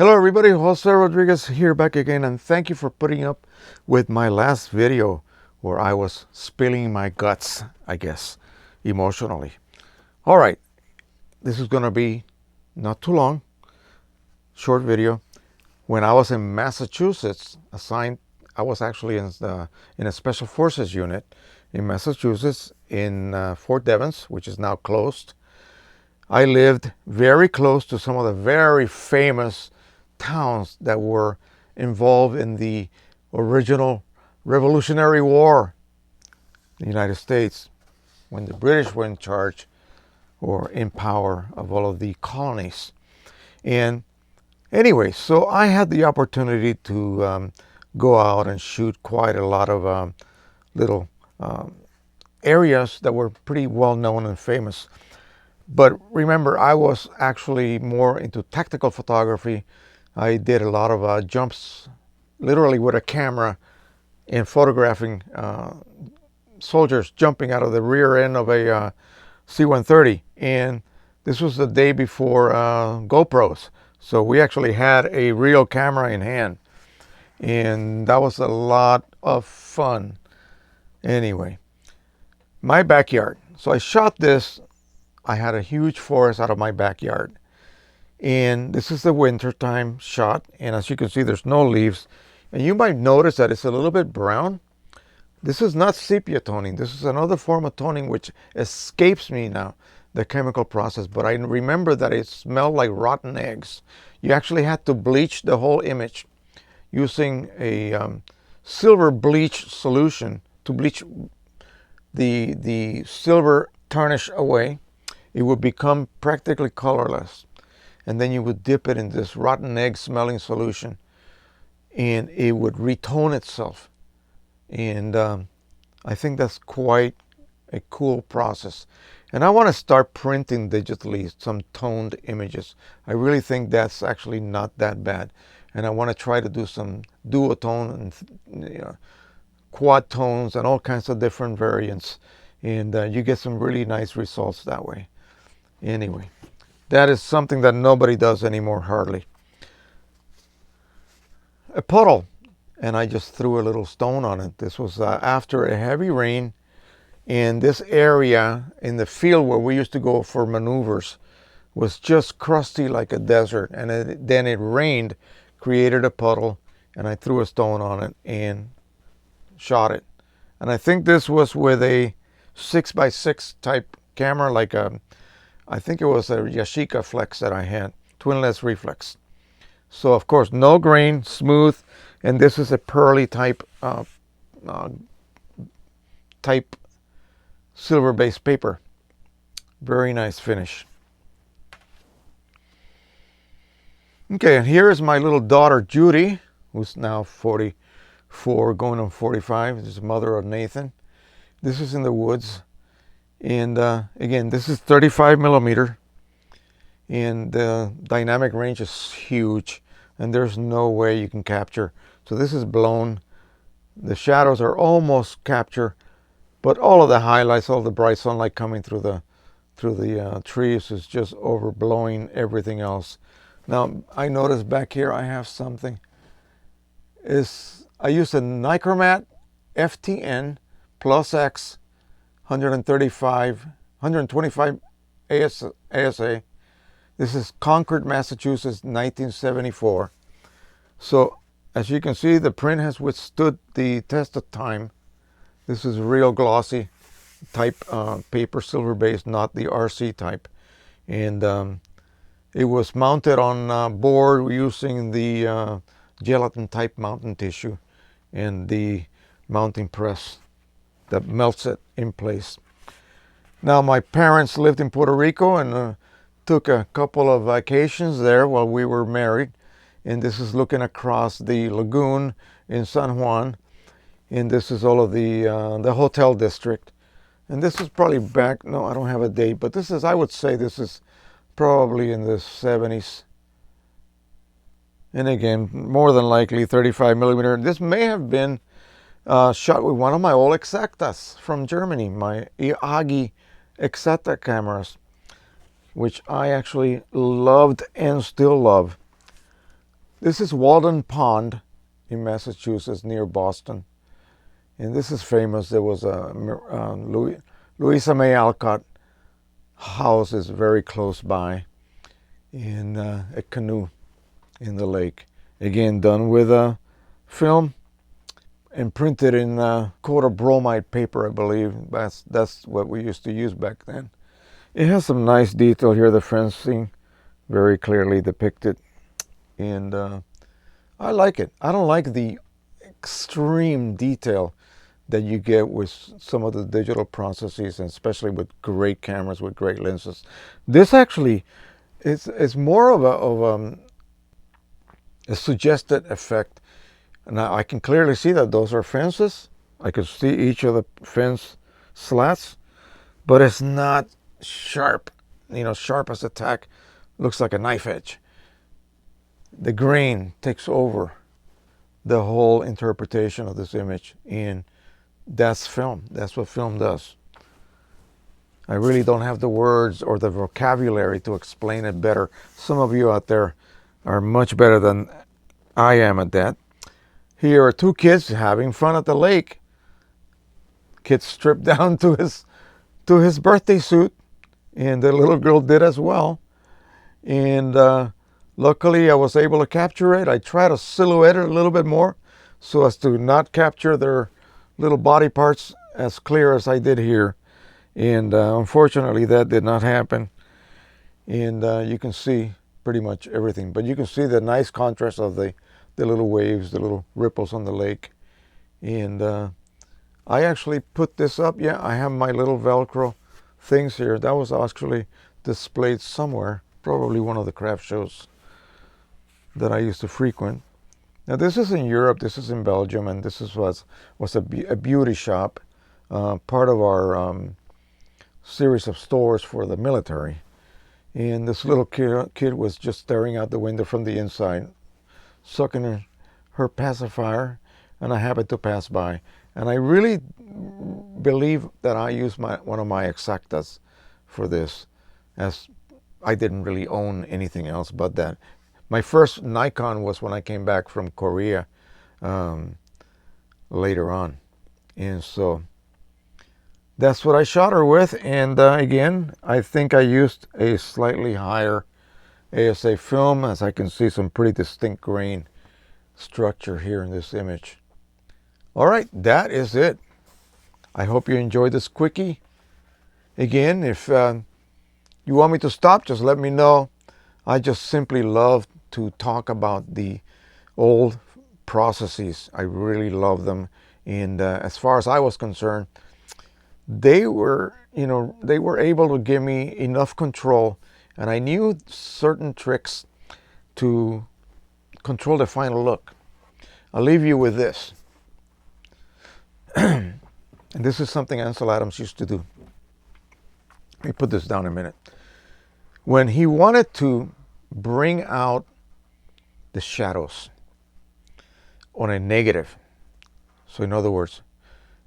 Hello everybody, Jose Rodriguez here back again, and thank you for putting up with my last video where I was spilling my guts, I guess, emotionally. All right, this is gonna be not too long, short video. When I was in Massachusetts, I was actually in a special forces unit in Massachusetts in Fort Devens, which is now closed. I lived very close to some of the very famous towns that were involved in the original Revolutionary War in the United States, when the British were in charge or in power of all of the colonies. And anyway, so I had the opportunity to go out and shoot quite a lot of little areas that were pretty well known and famous. But remember, I was actually more into tactical photography. I did a lot of jumps, literally with a camera, and photographing soldiers jumping out of the rear end of a C-130. And this was the day before GoPros. So we actually had a real camera in hand. And that was a lot of fun. Anyway, my backyard. So I shot this. I had a huge forest out of my backyard. And this is the wintertime shot. And as you can see, there's no leaves. And you might notice that it's a little bit brown. This is not sepia toning. This is another form of toning which escapes me now, the chemical process. But I remember that it smelled like rotten eggs. You actually had to bleach the whole image using a silver bleach solution to bleach the silver tarnish away. It would become practically colorless. And then you would dip it in this rotten egg smelling solution and it would retone itself. And I think that's quite a cool process. And I want to start printing digitally some toned images. I really think that's actually not that bad. And I want to try to do some duotone and quad tones and all kinds of different variants. And you get some really nice results that way. Anyway, that is something that nobody does anymore, hardly. A puddle, and I just threw a little stone on it. This was after a heavy rain, and this area in the field where we used to go for maneuvers was just crusty like a desert. And then it rained, created a puddle, and I threw a stone on it and shot it. And I think this was with a 6x6 type camera, like I think it was a Yashica Flex that I had, twin-less reflex. So of course, no grain, smooth, and this is a pearly type silver-based paper. Very nice finish. Okay, and here is my little daughter Judy, who's now 44, going on 45. This is the mother of Nathan. This is in the woods. And again, this is 35 millimeter, and the dynamic range is huge, and there's no way you can capture. So this is blown. The shadows are almost captured, but all of the highlights, all the bright sunlight coming through the trees is just overblowing everything else. Now I notice back here I have something. I use a Nichromat FTN Plus X 125 ASA. This is Concord, Massachusetts, 1974. So as you can see, the print has withstood the test of time. This is real glossy type paper, silver based, not the RC type. And it was mounted on board using the gelatin type mounting tissue and the mounting press that melts it in place. Now my parents lived in Puerto Rico and took a couple of vacations there while we were married. And this is looking across the lagoon in San Juan. And this is all of the hotel district. And this is probably back, no, I don't have a date, but this is, I would say this is probably in the 70s. And again, more than likely 35 millimeter. This may have been shot with one of my old Exactas from Germany, my Agi Exacta cameras, which I actually loved and still love. This is Walden Pond in Massachusetts near Boston. And this is famous. There was a Louisa May Alcott house is very close by, in a canoe in the lake. Again, done with a film and printed in coat of bromide paper, I believe. That's what we used to use back then. It has some nice detail here. The fencing very clearly depicted, and I like it. I don't like the extreme detail that you get with some of the digital processes, and especially with great cameras with great lenses. This actually is more of a suggested effect. Now I can clearly see that those are fences. I can see each of the fence slats, but it's not sharp. You know, sharp as a tack. Looks like a knife edge. The grain takes over the whole interpretation of this image, and that's film. That's what film does. I really don't have the words or the vocabulary to explain it better. Some of you out there are much better than I am at that. Here are two kids having fun at the lake. Kid stripped down to his birthday suit, and the little girl did as well. And luckily I was able to capture it. I try to silhouette it a little bit more so as to not capture their little body parts as clear as I did here. And unfortunately that did not happen. And you can see pretty much everything. But you can see the nice contrast of the little waves, the little ripples on the lake. And I actually put this up. Yeah, I have my little Velcro things here. That was actually displayed somewhere, probably one of the craft shows that I used to frequent. Now this is in Europe, this is in Belgium, and this was a beauty shop, part of our series of stores for the military. And this little kid was just staring out the window from the inside, sucking her pacifier, and I happened to pass by. And I really believe that I used one of my Exactas for this, as I didn't really own anything else but that. My first Nikon was when I came back from Korea later on. And so that's what I shot her with. And again, I think I used a slightly higher ASA film, as I can see some pretty distinct grain structure here in this image. All right, that is it. I hope you enjoyed this quickie. Again, if you want me to stop, just let me know. I just simply love to talk about the old processes. I really love them. And as far as I was concerned, they were able to give me enough control, and I knew certain tricks to control the final look. I'll leave you with this. And this is something Ansel Adams used to do. Let me put this down a minute. When he wanted to bring out the shadows on a negative, so in other words,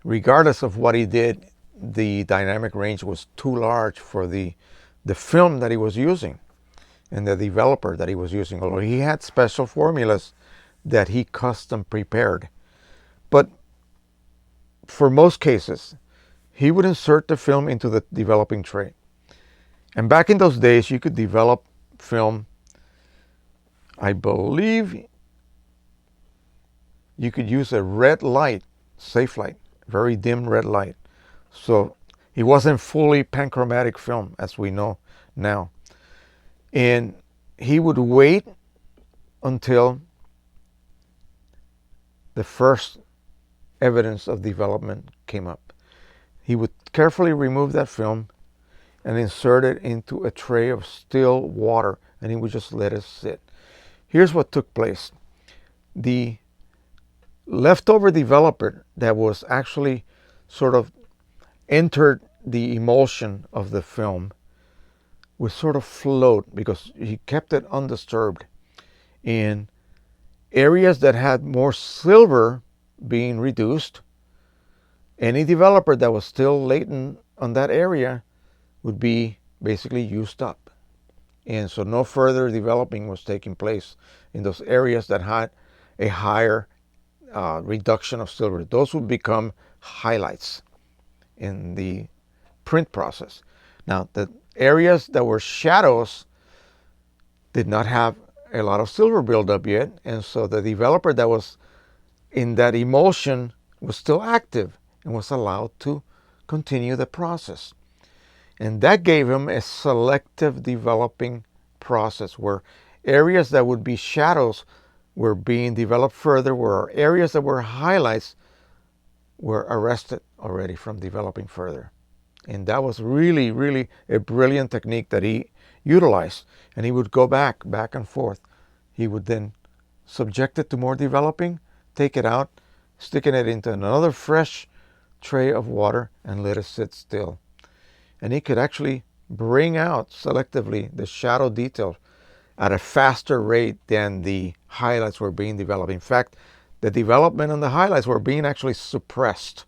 regardless of what he did, the dynamic range was too large for the film that he was using and the developer that he was using, although he had special formulas that he custom prepared. But for most cases, he would insert the film into the developing tray. And back in those days, you could develop film, I believe you could use a red light, safe light, very dim red light. So it wasn't fully panchromatic film as we know now. And he would wait until the first evidence of development came up. He would carefully remove that film and insert it into a tray of still water, and he would just let it sit. Here's what took place. The leftover developer that was actually sort of entered the emulsion of the film would sort of float because he kept it undisturbed. In areas that had more silver being reduced, any developer that was still latent on that area would be basically used up. And so no further developing was taking place in those areas that had a higher reduction of silver. Those would become highlights in the print process. Now, the areas that were shadows did not have a lot of silver buildup yet, and so the developer that was in that emulsion was still active and was allowed to continue the process. And that gave him a selective developing process where areas that would be shadows were being developed further, where areas that were highlights were arrested already from developing further. And that was really, really a brilliant technique that he utilized. And he would go back and forth. He would then subject it to more developing, take it out, sticking it into another fresh tray of water and let it sit still. And he could actually bring out selectively the shadow detail at a faster rate than the highlights were being developed. In fact, the development on the highlights were being actually suppressed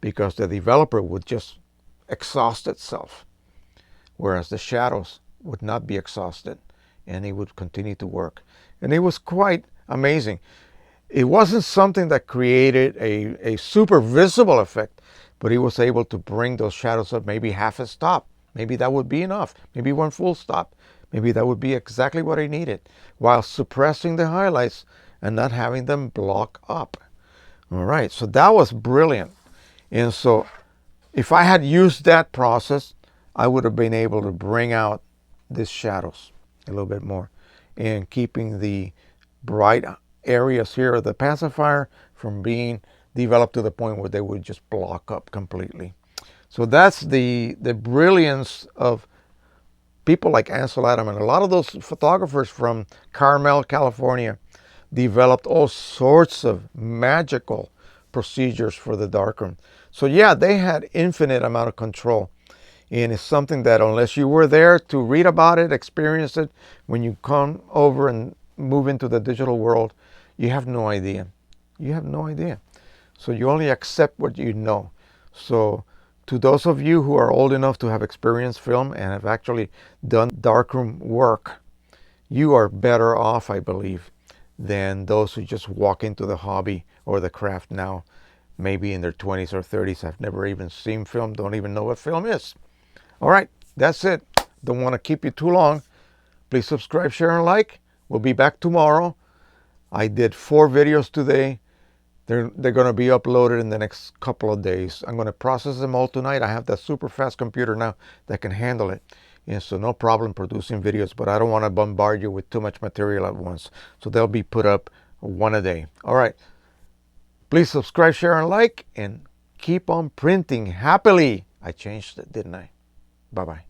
because the developer would just exhaust itself, whereas the shadows would not be exhausted and it would continue to work. And it was quite amazing. It wasn't something that created a super visible effect, but he was able to bring those shadows up maybe half a stop. Maybe that would be enough. Maybe one full stop. Maybe that would be exactly what he needed, while suppressing the highlights and not having them block up. All right, so that was brilliant. And so if I had used that process, I would have been able to bring out these shadows a little bit more and keeping the bright areas here of the pacifier from being developed to the point where they would just block up completely. So that's the brilliance of people like Ansel Adams. And a lot of those photographers from Carmel, California, developed all sorts of magical procedures for the darkroom. So yeah, they had infinite amount of control. And it's something that unless you were there to read about it, experience it, when you come over and move into the digital world, you have no idea. You have no idea. So you only accept what you know. So to those of you who are old enough to have experienced film and have actually done darkroom work, you are better off, I believe, than those who just walk into the hobby or the craft now, maybe in their 20s or 30s, have never even seen film, don't even know what film is. All right, that's it. Don't want to keep you too long. Please subscribe, share, and like. We'll be back tomorrow. I did 4 videos today. They're going to be uploaded in the next couple of days. I'm going to process them all tonight. I have that super fast computer now that can handle it. And so no problem producing videos, but I don't want to bombard you with too much material at once. So they'll be put up one a day. All right. Please subscribe, share, and like, and keep on printing happily. I changed it, didn't I? Bye-bye.